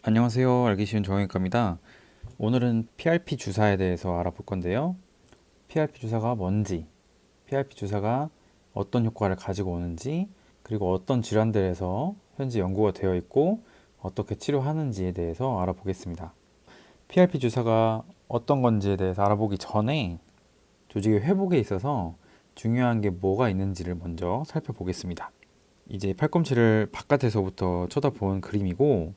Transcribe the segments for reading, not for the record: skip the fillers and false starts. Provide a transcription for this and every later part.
안녕하세요. 알기 쉬운 정형외과입니다. 오늘은 PRP 주사에 대해서 알아볼 건데요. PRP 주사가 뭔지, PRP 주사가 어떤 효과를 가지고 오는지, 그리고 어떤 질환들에서 현재 연구가 되어 있고 어떻게 치료하는지에 대해서 알아보겠습니다. PRP 주사가 어떤 건지에 대해서 알아보기 전에 조직의 회복에 있어서 중요한 게 뭐가 있는지를 먼저 살펴보겠습니다. 이제 팔꿈치를 바깥에서부터 쳐다본 그림이고,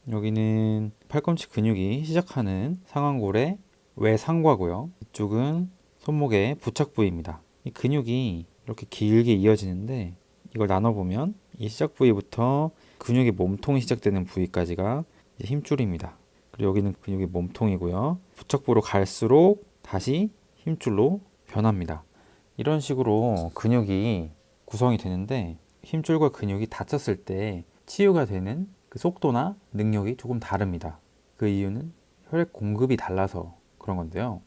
여기는 팔꿈치 근육이 시작하는 상완골의 외상과고요. 이쪽은 손목의 부착 부위입니다. 이 근육이 이렇게 길게 이어지는데 이걸 나눠보면 이 시작 부위부터 근육의 몸통이 시작되는 부위까지가 힘줄입니다. 그리고 여기는 근육의 몸통이고요. 부착부로 갈수록 다시 힘줄로 변합니다. 이런 식으로 근육이 구성이 되는데 힘줄과 근육이 다쳤을 때 치유가 되는 그 속도나 능력이 조금 다릅니다. 그 이유는 혈액 공급이 달라서 그런 건데요.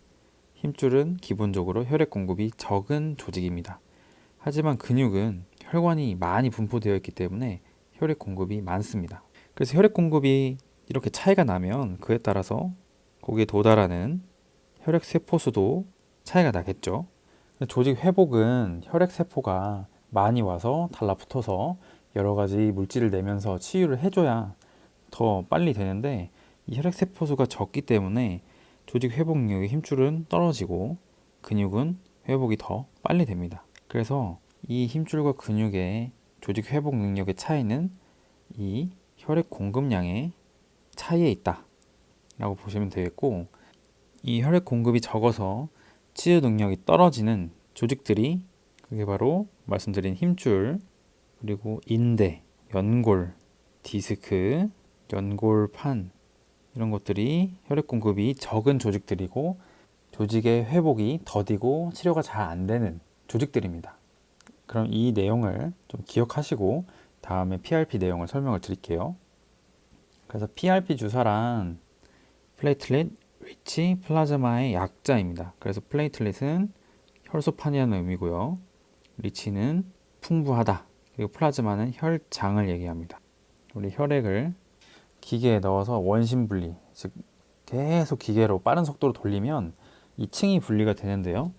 힘줄은 기본적으로 혈액 공급이 적은 조직입니다. 하지만 근육은 혈관이 많이 분포되어 있기 때문에 혈액 공급이 많습니다. 그래서 혈액 공급이 이렇게 차이가 나면 그에 따라서 거기에 도달하는 혈액 세포 수도 차이가 나겠죠. 조직 회복은 혈액 세포가 많이 와서 달라붙어서 여러 가지 물질을 내면서 치유를 해줘야 더 빨리 되는데, 이 혈액 세포 수가 적기 때문에 조직 회복 능력의 힘줄은 떨어지고 근육은 회복이 더 빨리 됩니다. 그래서 이 힘줄과 근육의 조직 회복 능력의 차이는 이 혈액 공급량의 차이에 있다 라고 보시면 되겠고, 이 혈액 공급이 적어서 치유 능력이 떨어지는 조직들이 그게 바로 말씀드린 힘줄, 그리고 인대, 연골, 디스크, 연골판, 이런 것들이 혈액 공급이 적은 조직들이고 조직의 회복이 더디고 치료가 잘 안 되는 조직들입니다. 그럼 이 내용을 좀 기억하시고 다음에 PRP 내용을 설명을 드릴게요. 그래서 PRP 주사란 플레이틀릿 리치 플라즈마의 약자입니다. 그래서 플레이틀릿은 혈소판이라는 의미고요. 리치는 풍부하다. 그리고 플라즈마는 혈장을 얘기합니다. 우리 혈액을 기계에 넣어서 원심 분리, 즉 계속 기계로 빠른 속도로 돌리면 이 층이 분리가 되는데요.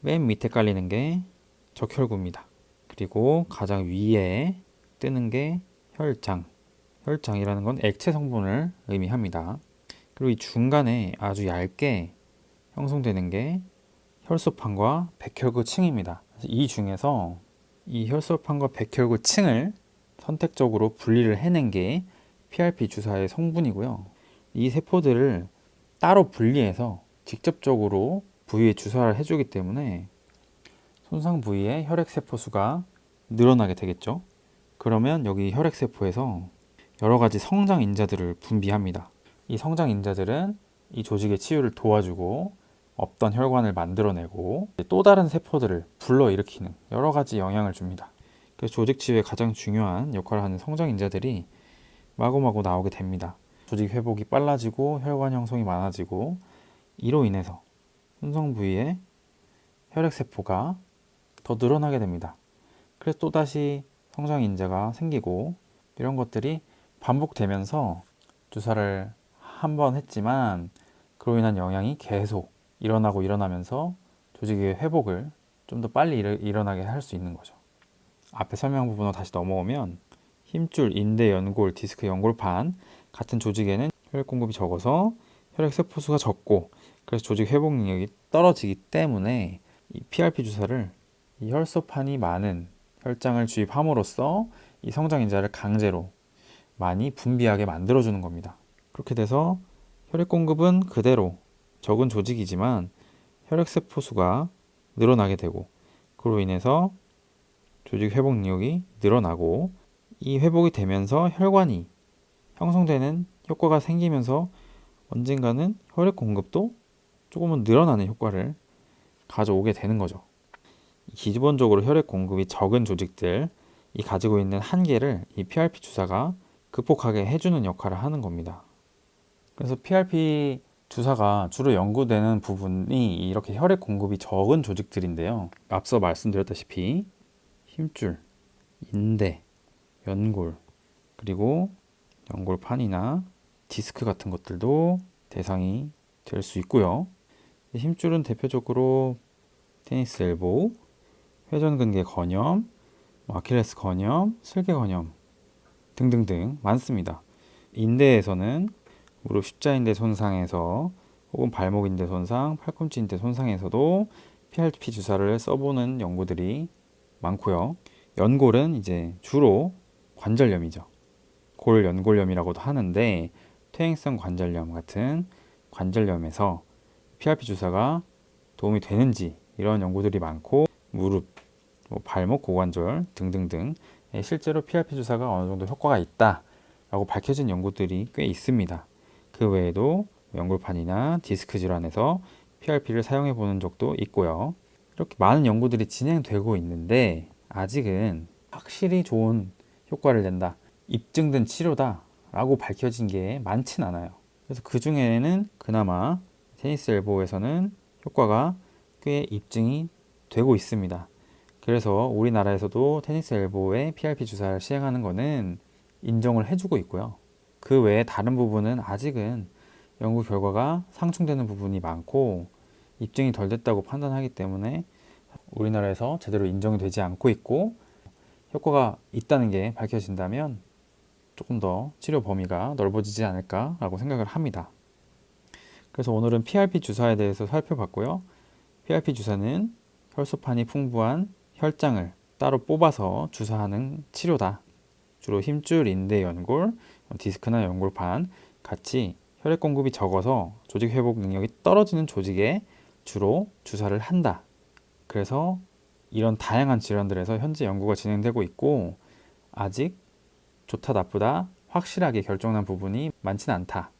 맨 밑에 깔리는 게 적혈구입니다. 그리고 가장 위에 뜨는 게 혈장. 혈장이라는 건 액체 성분을 의미합니다. 그리고 이 중간에 아주 얇게 형성되는 게 혈소판과 백혈구 층입니다. 이 중에서 이 혈소판과 백혈구 층을 선택적으로 분리를 해낸 게 PRP 주사의 성분이고요. 이 세포들을 따로 분리해서 직접적으로 부위에 주사를 해주기 때문에 손상 부위의 혈액세포 수가 늘어나게 되겠죠. 그러면 여기 혈액세포에서 여러 가지 성장 인자들을 분비합니다. 이 성장 인자들은 이 조직의 치유를 도와주고 없던 혈관을 만들어내고 또 다른 세포들을 불러일으키는 여러 가지 영향을 줍니다. 그래서 조직 치유에 가장 중요한 역할을 하는 성장 인자들이 마구마구 나오게 됩니다. 조직 회복이 빨라지고 혈관 형성이 많아지고 이로 인해서 손상 부위에 혈액세포가 더 늘어나게 됩니다. 그래서 또다시 성장 인자가 생기고 이런 것들이 반복되면서 주사를 한 번 했지만 그로 인한 영향이 계속 일어나고 일어나면서 조직의 회복을 좀 더 빨리 일어나게 할 수 있는 거죠. 앞에 설명 부분으로 다시 넘어오면 힘줄, 인대, 연골, 디스크, 연골판 같은 조직에는 혈액 공급이 적어서 혈액 세포 수가 적고 그래서 조직 회복 능력이 떨어지기 때문에 이 PRP 주사를 이 혈소판이 많은 혈장을 주입함으로써 이 성장 인자를 강제로 많이 분비하게 만들어주는 겁니다. 그렇게 돼서 혈액 공급은 그대로 적은 조직이지만 혈액 세포 수가 늘어나게 되고 그로 인해서 조직 회복 능력이 늘어나고 이 회복이 되면서 혈관이 형성되는 효과가 생기면서 언젠가는 혈액 공급도 조금은 늘어나는 효과를 가져오게 되는 거죠. 기본적으로 혈액 공급이 적은 조직들이 가지고 있는 한계를 이 PRP 주사가 극복하게 해주는 역할을 하는 겁니다. 그래서 PRP 주사가 주로 연구되는 부분이 이렇게 혈액 공급이 적은 조직들인데요. 앞서 말씀드렸다시피 힘줄, 인대, 연골, 그리고 연골판이나 디스크 같은 것들도 대상이 될 수 있고요. 힘줄은 대표적으로 테니스 엘보우, 회전근개 건염, 아킬레스 건염, 슬개 건염 등등등 많습니다. 인대에서는 무릎 십자인대 손상에서 혹은 발목 인대 손상, 팔꿈치 인대 손상에서도 PRP 주사를 써보는 연구들이 많고요. 연골은 이제 주로 관절염이죠. 골연골염이라고도 하는데 퇴행성 관절염 같은 관절염에서 PRP 주사가 도움이 되는지 이런 연구들이 많고 무릎, 발목 고관절 등등등 실제로 PRP 주사가 어느 정도 효과가 있다라고 밝혀진 연구들이 꽤 있습니다. 그 외에도 연골판이나 디스크 질환에서 PRP를 사용해 보는 적도 있고요. 이렇게 많은 연구들이 진행되고 있는데 아직은 확실히 좋은 효과를 낸다, 입증된 치료다 라고 밝혀진 게 많진 않아요. 그래서 그 중에는 그나마 테니스 엘보에서는 효과가 꽤 입증이 되고 있습니다. 그래서 우리나라에서도 테니스 엘보에 PRP 주사를 시행하는 것은 인정을 해주고 있고요. 그 외에 다른 부분은 아직은 연구 결과가 상충되는 부분이 많고 입증이 덜 됐다고 판단하기 때문에 우리나라에서 제대로 인정이 되지 않고 있고, 효과가 있다는 게 밝혀진다면 조금 더 치료 범위가 넓어지지 않을까라고 생각을 합니다. 그래서 오늘은 PRP 주사에 대해서 살펴봤고요. PRP 주사는 혈소판이 풍부한 혈장을 따로 뽑아서 주사하는 치료다. 주로 힘줄, 인대, 연골, 디스크나 연골판 같이 혈액 공급이 적어서 조직 회복 능력이 떨어지는 조직에 주로 주사를 한다. 그래서 이런 다양한 질환들에서 현재 연구가 진행되고 있고 아직 좋다 나쁘다 확실하게 결정난 부분이 많지는 않다.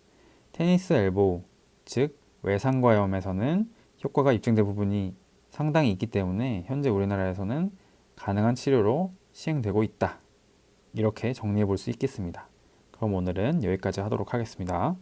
테니스 엘보우, 즉 외상과염에서는 효과가 입증된 부분이 상당히 있기 때문에 현재 우리나라에서는 가능한 치료로 시행되고 있다. 이렇게 정리해 볼 수 있겠습니다. 그럼 오늘은 여기까지 하도록 하겠습니다.